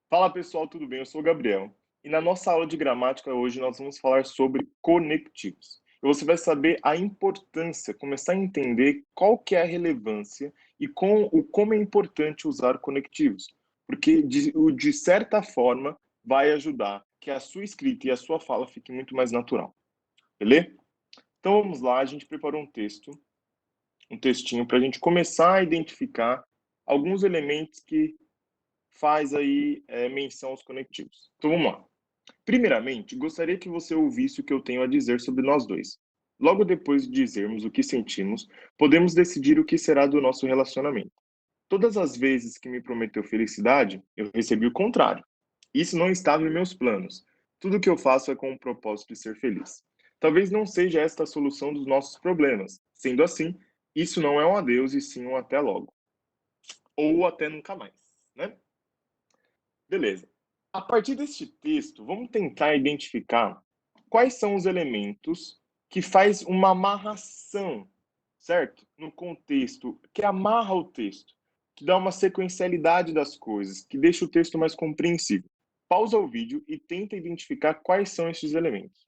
Fala pessoal, tudo bem? Eu sou o Gabriel. E na nossa aula de gramática hoje nós vamos falar sobre conectivos. E você vai saber a importância, começar a entender qual que é a relevância e como é importante usar conectivos. Porque de certa forma vai ajudar que a sua escrita e a sua fala fique muito mais natural. Beleza? Então vamos lá, a gente preparou um textinho para a gente começar a identificar alguns elementos que faz aí menção aos conectivos. Então vamos lá. Primeiramente, gostaria que você ouvisse o que eu tenho a dizer sobre nós dois. Logo depois de dizermos o que sentimos, podemos decidir o que será do nosso relacionamento. Todas as vezes que me prometeu felicidade, eu recebi o contrário. Isso não estava em meus planos. Tudo o que eu faço é com o propósito de ser feliz. Talvez não seja esta a solução dos nossos problemas. Sendo assim, isso não é um adeus e sim um até logo. Ou até nunca mais, né? Beleza. A partir deste texto, vamos tentar identificar quais são os elementos que faz uma amarração, certo? No contexto, que amarra o texto, que dá uma sequencialidade das coisas, que deixa o texto mais compreensível. Pausa o vídeo e tenta identificar quais são esses elementos.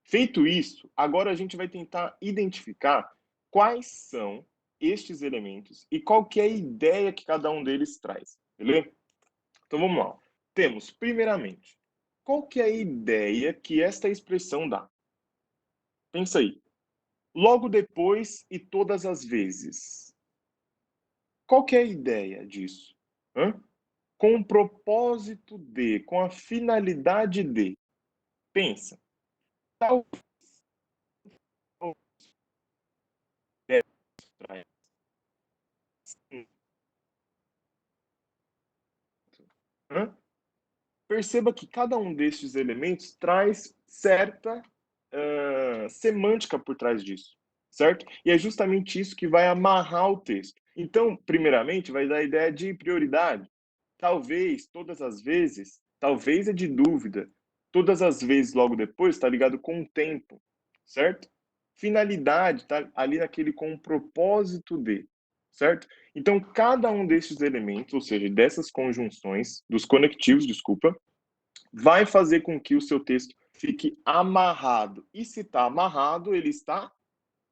Feito isso, agora a gente vai tentar identificar quais são estes elementos e qual que é a ideia que cada um deles traz, beleza? Então vamos lá. Temos, primeiramente, qual que é a ideia que esta expressão dá? Pensa aí. Logo depois e todas as vezes. Qual que é a ideia disso? Hã? Com o propósito de, com a finalidade de. Pensa. Tal Hã? Perceba que cada um destes elementos traz certa semântica por trás disso, certo? E é justamente isso que vai amarrar o texto. Então, primeiramente, vai dar a ideia de prioridade. Talvez, todas as vezes, talvez é de dúvida. Todas as vezes, logo depois, está ligado com o tempo, certo? Finalidade, está ali naquele com o propósito de, certo? Então, cada um desses elementos, ou seja, dessas conjunções, dos conectivos, desculpa, vai fazer com que o seu texto fique amarrado. E se está amarrado, ele está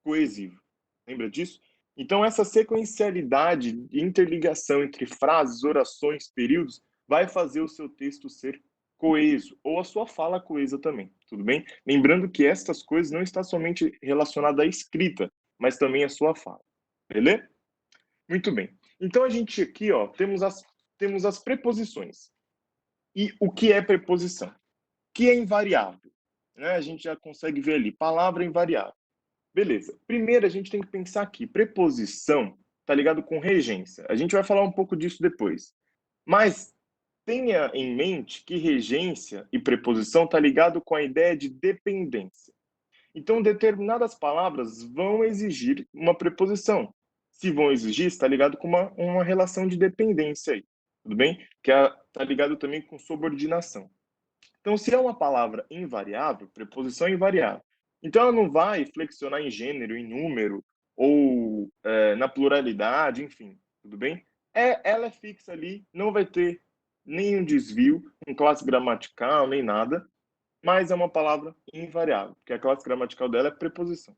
coesivo. Lembra disso? Então, essa sequencialidade e interligação entre frases, orações, períodos, vai fazer o seu texto ser coeso, ou a sua fala coesa também, tudo bem? Lembrando que estas coisas não estão somente relacionadas à escrita, mas também à sua fala. Beleza? Muito bem. Então, a gente aqui temos as preposições. E o que é preposição? Que é invariável, né? A gente já consegue ver ali, palavra invariável. Beleza. Primeiro a gente tem que pensar aqui, preposição tá ligado com regência. A gente vai falar um pouco disso depois. Mas tenha em mente que regência e preposição tá ligado com a ideia de dependência. Então, determinadas palavras vão exigir uma preposição. Se vão exigir, está ligado com uma relação de dependência aí, tudo bem? Que está ligado também com subordinação. Então, se é uma palavra invariável, preposição invariável, então ela não vai flexionar em gênero, em número, ou na pluralidade, enfim, tudo bem? Ela é fixa ali, não vai ter nenhum desvio, em classe gramatical, nem nada, mas é uma palavra invariável, porque a classe gramatical dela é preposição,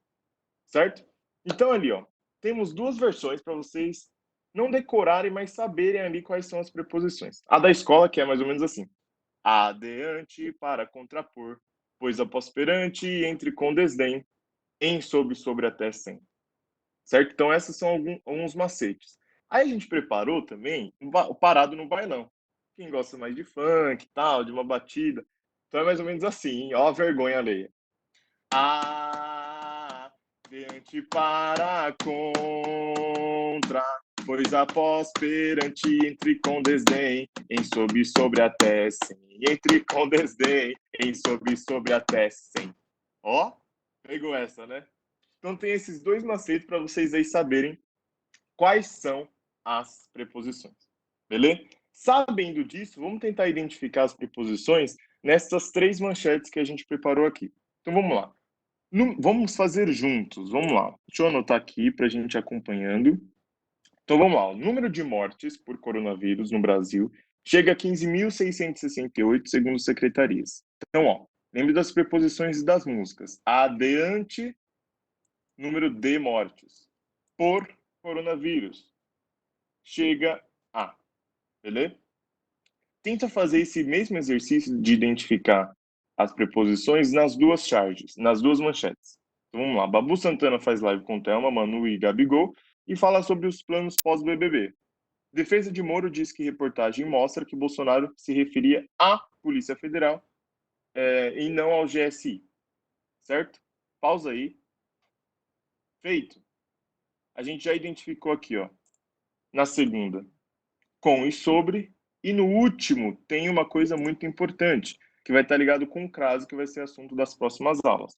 certo? Então ali, ó, temos duas versões para vocês não decorarem, mas saberem ali quais são as preposições. A da escola, que é mais ou menos assim: adeante para contrapor, pois após perante entre com desdém, em sobre até sem. Certo? Então, essas são alguns macetes. Aí a gente preparou também o parado no bailão. Quem gosta mais de funk e tal, de uma batida. Então é mais ou menos assim, hein? Ó a vergonha alheia. Adiante para contra, pois após perante entre com desdém, em sobre até sem, entre com desdém, em sobre até sem. Ó, pegou essa, né? Então tem esses dois macetes para vocês aí saberem quais são as preposições. Beleza? Sabendo disso, vamos tentar identificar as preposições nessas três manchetes que a gente preparou aqui. Então vamos lá. Vamos fazer juntos, vamos lá. Deixa eu anotar aqui para a gente ir acompanhando. Então vamos lá. O número de mortes por coronavírus no Brasil chega a 15.668, segundo secretarias. Então, ó, lembre das preposições e das músicas. Adiante, número de mortes. Por coronavírus. Chega a. Beleza? Tenta fazer esse mesmo exercício de identificar as preposições nas duas charges, nas duas manchetes. Então vamos lá. Babu Santana faz live com Thelma, Manu e Gabigol e fala sobre os planos pós-BBB. Defesa de Moro diz que reportagem mostra que Bolsonaro se referia à Polícia Federal e não ao GSI. Certo? Pausa aí. Feito. A gente já identificou aqui, ó. Na segunda, com e sobre. E no último, tem uma coisa muito importante, que vai estar ligado com o crase, que vai ser assunto das próximas aulas.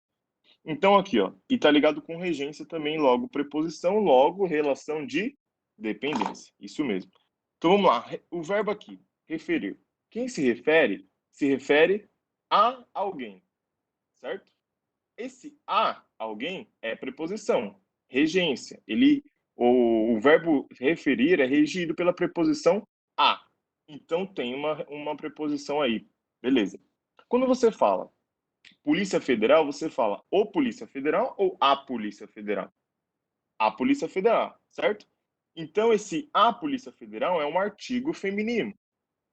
Então, aqui, ó, e está ligado com regência também, logo preposição, logo relação de dependência. Isso mesmo. Então, vamos lá. O verbo aqui, referir. Quem se refere a alguém, certo? Esse a alguém é preposição, regência. O verbo referir é regido pela preposição a. Então, tem uma preposição aí. Beleza. Quando você fala Polícia Federal, você fala o Polícia Federal ou a Polícia Federal? A Polícia Federal, certo? Então, esse a Polícia Federal é um artigo feminino.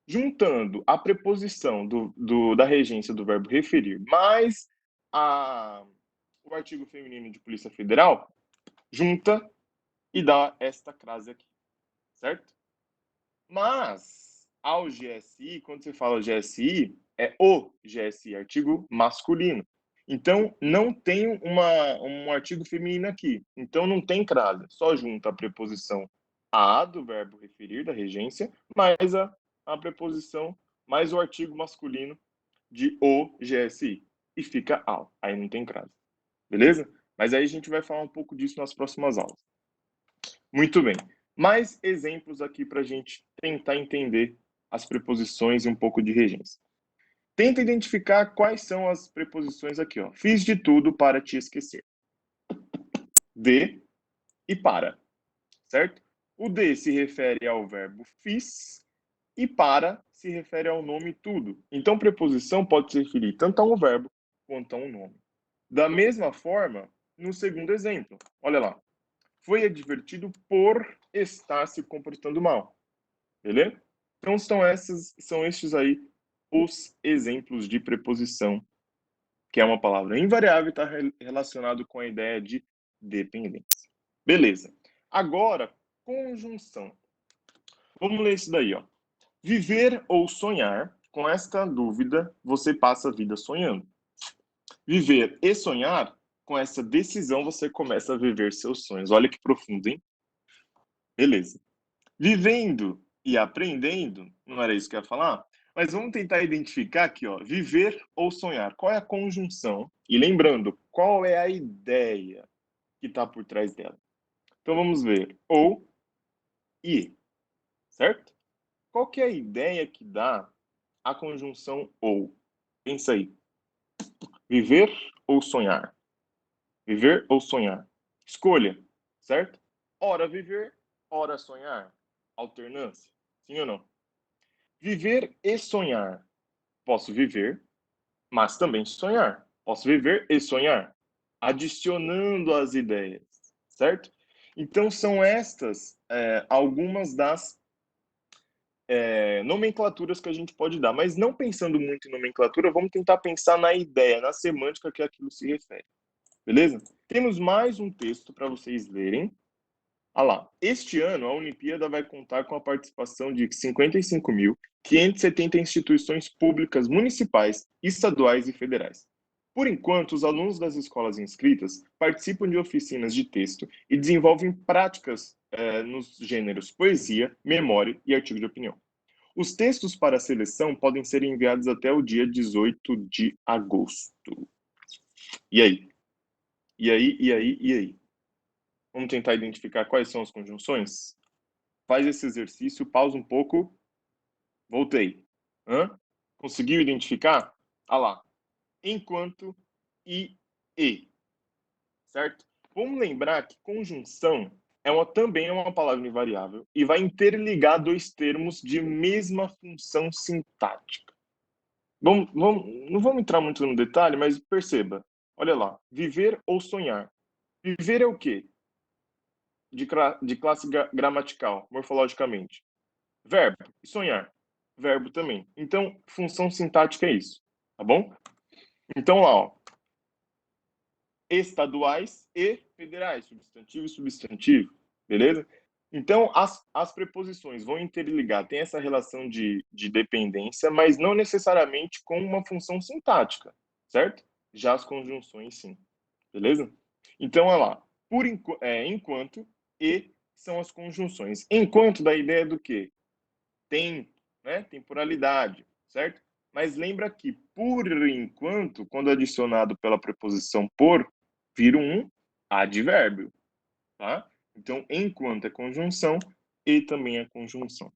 Juntando a preposição da regência do verbo referir mais o artigo feminino de Polícia Federal, junta e dá esta crase aqui, certo? Mas, ao GSI, quando você fala GSI, é o GSI, artigo masculino. Então, não tem um artigo feminino aqui. Então, não tem crase. Só junta a preposição a do verbo referir, da regência, mais a preposição, mais o artigo masculino de o GSI. E fica ao. Aí não tem crase. Beleza? Mas aí a gente vai falar um pouco disso nas próximas aulas. Muito bem. Mais exemplos aqui para a gente tentar entender as preposições e um pouco de regência. Tenta identificar quais são as preposições aqui, ó. Fiz de tudo para te esquecer. De e para, certo? O de se refere ao verbo fiz e para se refere ao nome tudo. Então, preposição pode se referir tanto a um verbo quanto a um nome. Da mesma forma, no segundo exemplo, olha lá. Foi advertido por estar se comportando mal. Beleza? Então, são estes aí os exemplos de preposição, que é uma palavra invariável e está relacionado com a ideia de dependência. Beleza. Agora, conjunção. Vamos ler isso daí, ó. Viver ou sonhar, com esta dúvida, você passa a vida sonhando. Viver e sonhar, com essa decisão, você começa a viver seus sonhos. Olha que profundo, hein? Beleza. Vivendo e aprendendo, não era isso que eu ia falar? Mas vamos tentar identificar aqui, ó, viver ou sonhar. Qual é a conjunção? E lembrando, qual é a ideia que está por trás dela? Então vamos ver. Ou e, certo? Qual que é a ideia que dá a conjunção ou? Pensa aí. Viver ou sonhar? Viver ou sonhar? Escolha, certo? Ora viver, ora sonhar. Alternância. Sim ou não? Viver e sonhar. Posso viver, mas também sonhar. Posso viver e sonhar. Adicionando as ideias, certo? Então, são estas algumas das nomenclaturas que a gente pode dar. Mas não pensando muito em nomenclatura, vamos tentar pensar na ideia, na semântica que aquilo se refere. Beleza? Temos mais um texto para vocês lerem. Olha lá. Este ano, a Olimpíada vai contar com a participação de 55.570 instituições públicas municipais, estaduais e federais. Por enquanto, os alunos das escolas inscritas participam de oficinas de texto e desenvolvem práticas nos gêneros poesia, memória e artigo de opinião. Os textos para a seleção podem ser enviados até o dia 18 de agosto. E aí? E aí? E aí? E aí? Vamos tentar identificar quais são as conjunções? Faz esse exercício, pausa um pouco. Voltei. Hã? Conseguiu identificar? Ah lá. Enquanto e. Certo? Vamos lembrar que conjunção também é uma palavra invariável e vai interligar dois termos de mesma função sintática. Não vamos entrar muito no detalhe, mas perceba. Olha lá, viver ou sonhar. Viver é o quê? De classe gramatical, morfologicamente. Verbo. E sonhar. Verbo também. Então, função sintática é isso. Tá bom? Então, lá, ó. Estaduais e federais. Substantivo e substantivo. Beleza? Então, as preposições vão interligar, tem essa relação de dependência, mas não necessariamente com uma função sintática, certo? Já as conjunções, sim. Beleza? Então, olha lá. Enquanto e são as conjunções. Enquanto da ideia do quê? Tempo, né? Temporalidade, certo? Mas lembra que, por enquanto, quando adicionado pela preposição por, vira um advérbio, tá? Então, enquanto é conjunção e também é conjunção.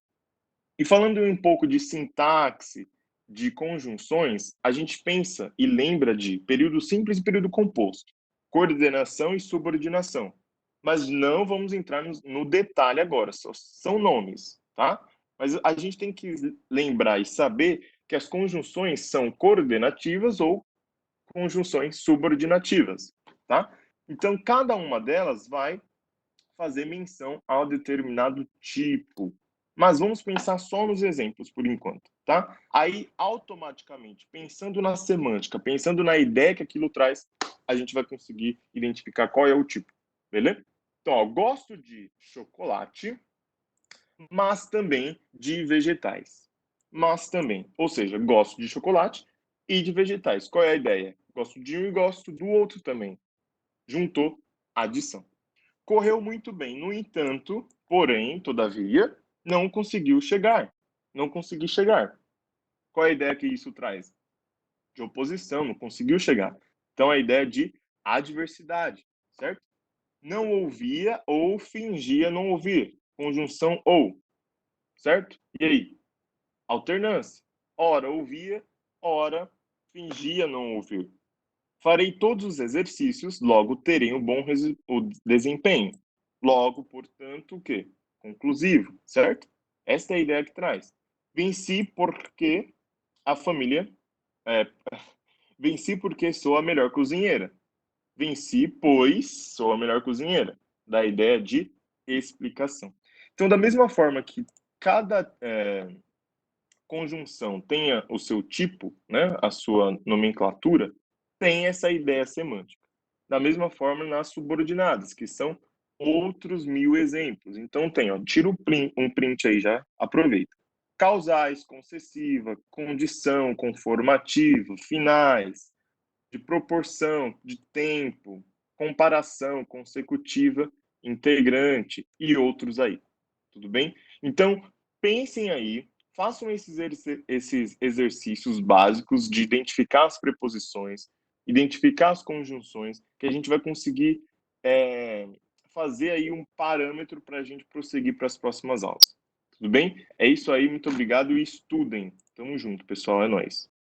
E falando um pouco de sintaxe, de conjunções, a gente pensa e lembra de período simples e período composto, coordenação e subordinação. Mas não vamos entrar no detalhe agora, só são nomes, tá? Mas a gente tem que lembrar e saber que as conjunções são coordenativas ou conjunções subordinativas, tá? Então, cada uma delas vai fazer menção a um determinado tipo. Mas vamos pensar só nos exemplos por enquanto, tá? Aí, automaticamente, pensando na semântica, pensando na ideia que aquilo traz, a gente vai conseguir identificar qual é o tipo, beleza? Então, ó, gosto de chocolate, mas também de vegetais. Mas também, ou seja, gosto de chocolate e de vegetais. Qual é a ideia? Gosto de um e gosto do outro também. Juntou, adição. Correu muito bem, no entanto, porém, todavia, não conseguiu chegar. Não consegui chegar. Qual é a ideia que isso traz? De oposição, não conseguiu chegar. Então, a ideia de adversidade, certo? Não ouvia ou fingia não ouvir. Conjunção ou, certo? E aí? Alternância. Ora ouvia, ora fingia não ouvir. Farei todos os exercícios, logo terei um bom desempenho. Logo, portanto, o quê? Conclusivo, certo? Esta é a ideia que traz. Venci porque a família. É, venci porque sou a melhor cozinheira. Venci, pois sou a melhor cozinheira. Da ideia de explicação. Então, da mesma forma que cada conjunção tenha o seu tipo, né, a sua nomenclatura, tem essa ideia semântica. Da mesma forma nas subordinadas, que são outros 1000 exemplos. Então tem, ó, tira um print aí já, aproveita. Causais, concessiva, condição, conformativo, finais, de proporção, de tempo, comparação, consecutiva, integrante e outros aí. Tudo bem? Então, pensem aí, façam esses exercícios básicos de identificar as preposições, identificar as conjunções, que a gente vai conseguir fazer aí um parâmetro para a gente prosseguir para as próximas aulas. Tudo bem? É isso aí, muito obrigado e estudem. Tamo junto, pessoal, é nóis.